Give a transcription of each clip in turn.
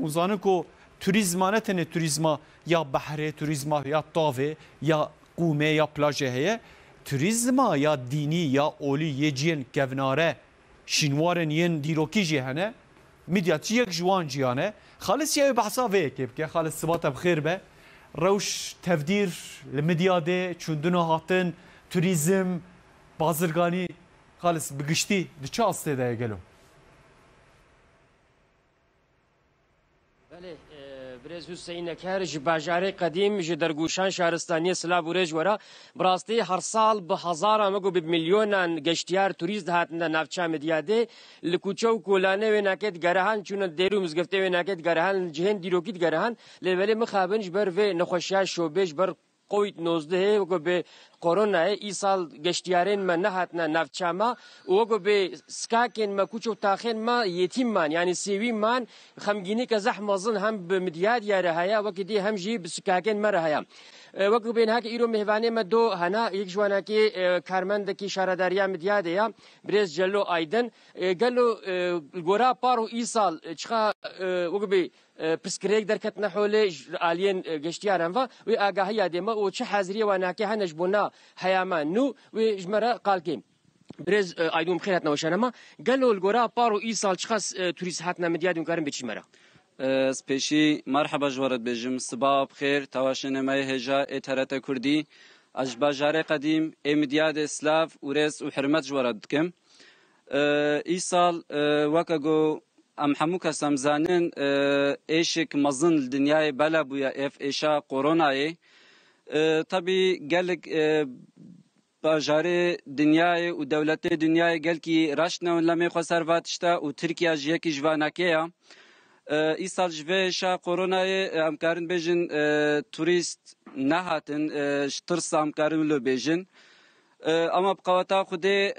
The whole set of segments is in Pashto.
وزانن کو توریزم نه تنه توریزم یا بحره توریزم یا تاوه یا قومه یا پلاژه هه توریزم یا دینی یا اولی یجین کوناره شینوارن ین دیروکی جهنه میدیات یک جوان جیانه خالص یا بحثا وی که خالص ثبات بخیر به روش تفدیر المدیاده چوندنو هاتن توریزم بازرگانی خالص بگشتی دچه استه ده گلو بله برز حسین کار ج باجار قدیم ج درگوشان شهرستانی سلاب ورج ورا براستی هر سال به هزار مگو به میلیونان گشتیار توریست هاتن نافچا مدیاده لکوچو کولانه و نکت گرهان چون دیرو مزگفته و نکت گرهان جهن دیروکیت گرهان لول مخابنج بر و نخوشیا شوبش بر قویت 19 وگو به کرونا ای سال گشتیارین ما نهاتنا نافچاما وگو به سکاکین ما کوچو تاخین ما یتیم من یعنی سیوی من خمگینی که زحمه زن هم به مدیاد یاره هیا وقتی هم جی به سکاکین مره هیا وقتی بین هک ایرو مهوانه ما دو هنا یک جوانا کی کارمند کی شهرداری مدیاد یا برز جلو آیدن گلو گورا پارو ای سال چخا وگو به پرسکریک درکت نحوله آلین گشتیارن و آگاهی ادمه و چه حاضری و ناکه هنش بنا هیامان نو و جمره قال کیم برز ایدوم خیرت نوشانه ما گلو الگورا پارو ای سال چخاس توریست هاتنا مدیادون کارم بچی مره سپیشی مرحبا جوارد بجم صباح بخیر تواشن ما هجا اترات کردی اج باجار قدیم امدیاد اسلاف ورس و حرمت جوارد کم ای سال وکگو ام همو کسام زانن ایشک مزن دنیای بلا بویا اف ایشا کورونای طبی گلک باجار دنیای و دولت دنیای گل کی راشنا لمی خسروات شتا و ترکیه جیکی جوانکیا ای سال جوه شا کورونای ام کارن بجن توریست نهاتن شترس ام کارن لو بجن اما بقواتا خودی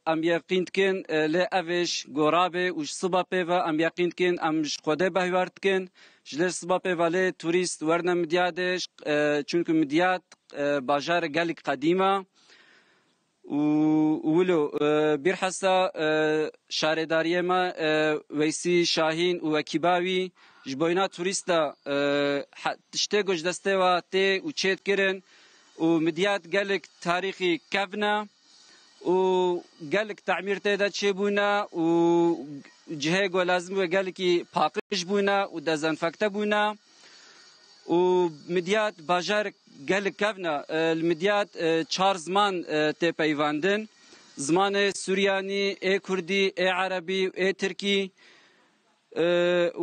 ام یقین کن ل اوش گرابه و صبح پیو ام یقین کن ام خودی بهوارد کن جلر صبح پیو ل توریست ورنه مدیادش چونکه مدیاد باجار گلک قدیمه ولو بیرحسا شهرداری ما ویسی شاهین و کیباوی جبوینا توریستا تشته گوش دسته و تی و چیت کرن و مدیات گلک تاریخی کفنا و گلک تعمیر تیدا چه بونا و جهه گو لازم و گلکی پاکش بونا و دزنفکته بونا و مدیات باجار گلک کفنا المدیات چهار زمان تی پیواندن زمان سوریانی ای کردی ای عربی ای ترکی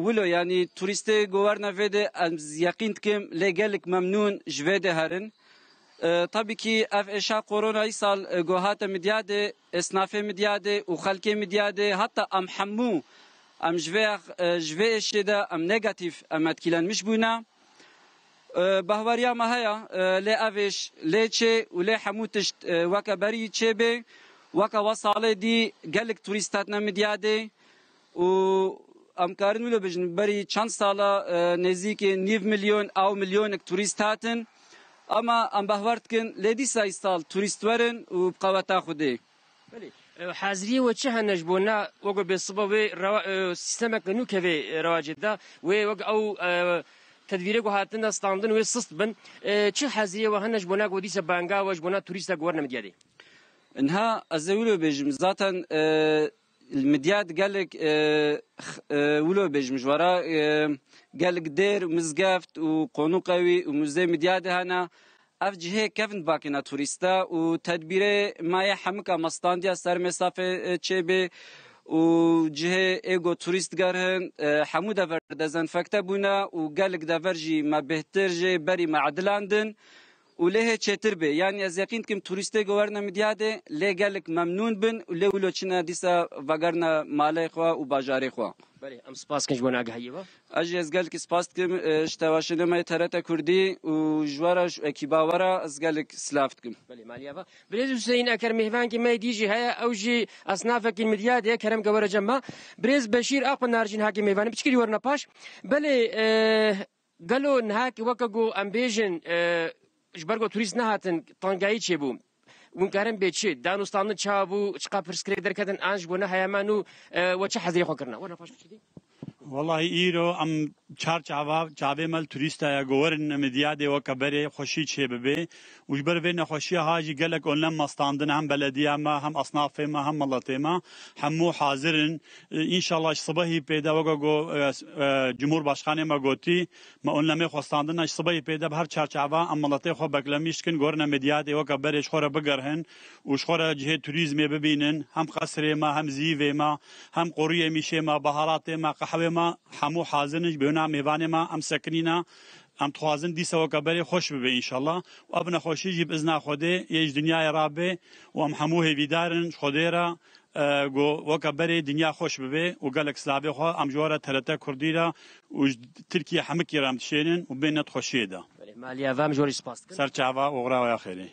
ولو يعني توريستي جوارنا فيدي يقين كم لجلك ممنون جويده هرن طبي كي اف اشا كورونا يصال جوهات مدياده اصناف مدياده وخلكي مدياده حتى ام حمو ام جوي شده ام نيجاتيف ام اتكيلان مش بونا بهواريا ما هيا لي افش ليتشي ولي حموتش وكا بري تشيبي وكا وصاله دي جلك توريستاتنا مدياده و ام کارن ولو بجن بری چند سالا نزدیک 9 میلیون او میلیون توریست هاتن اما ام بهورد کن لیدی سای سال توریست ورن و بقواتا خودی بله حاضری و چه هنجبونا وگو بسبب سیستم کنو که رواج ده و وگ او تدبیره گو هاتن استاندن و سست بن چه حاضری و هنجبونا گو دیس بانگا و جبونا توریست گورن مدیادی انها ازولو بجم ذاتا المديات قالك ولو بجمجورا قالك دير مزقافت وقونو قوي ومزي مديات هنا افجه كيفن باكنا توريستا وتدبيره ما يحمك مستانديا سر مسافه تشيبي وجهه ايجو توريست قارهن حموده فردزن فكتبونا وقالك دافرجي ما بهترجي بري معدلاندن وليه چتر به يعني از یقین کم توریسته گورنا مدیاده لگلک ممنون بن ولو ولو چنا دیسا وگرنا مالی خوا و باجاری خوا بله ام سپاس کنج بنا گهیه با اجي از گلک سپاس کم اشتواشنه ما ترت کردی و جوارش اکیباورا از گلک سلافت کم بله مالیا با بريز حسين اكر مهفان كي ما يديجي هيا اوجي اصنافك المدياده كرم گور جما بريز بشير اق نارجين هاكي مهفان بچكري ورنا باش بله قالوا نهاك وكغو امبيجن جبرگو توریست نهاتن تانگایی چه بو ونکارن به چه دانستان چابو چقا پرسکری درکتن انج بونه هیامانو و چه حضری خو کرنا ورنا پاش چدی والله ایرو ام چار چاوه مل توریستا یا گورن مدیاده و کبری خوشی چه ببی و جبر بین خوشی هاجی گلک اونم مستاندن هم بلدیه ما هم اصناف ما هم ملته ما همو حاضرن ان شاء الله صبحی پیدا و گو جمهور باشخانه ما گوتی ما اونم خواستاندن صبحی پیدا هر چار چاوه ام ملته خو بکلمیش کن گورن مدیاده و کبریش خوره بگرهن و خوره جه توریسم ببینن هم قصر ما هم زیو ما هم قریه میشه ما بهارات ما قهوه ما همو حاضرنش بیونا میوان ما ام سکنینا ام توازن دی سو کبری خوش ببی ان شاء الله و ابن خوشی جب اذن خوده یج دنیای رابه و ام همو هیدارن خودیرا گو وکبری دنیا خوش ببی و گلک سلابی خو ام جواره ترته کردیرا و ترکیه همکی رام تشینن و بینت خوشیده مالیا وام جوری سپاس سرچاوا و غرا و خیری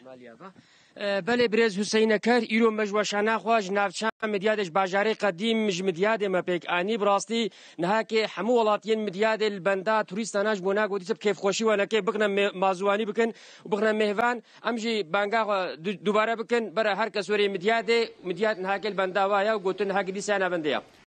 بله برز حسین کر ایرو مجوشانه خواج نافچان مدیادش باجاری قدیم مج مدیاد ما پیک آنی براستی نه که همو ولاتین مدیاد البندا توریستاناش بونا گودی سب کیف خوشی و نه که بکنم مازوانی بکن و بکنم مهوان امجی بانگا دوباره بکن برای هر کس وری مدیاد نه که البندا وایا و گوتن ها گدی سانا بندیا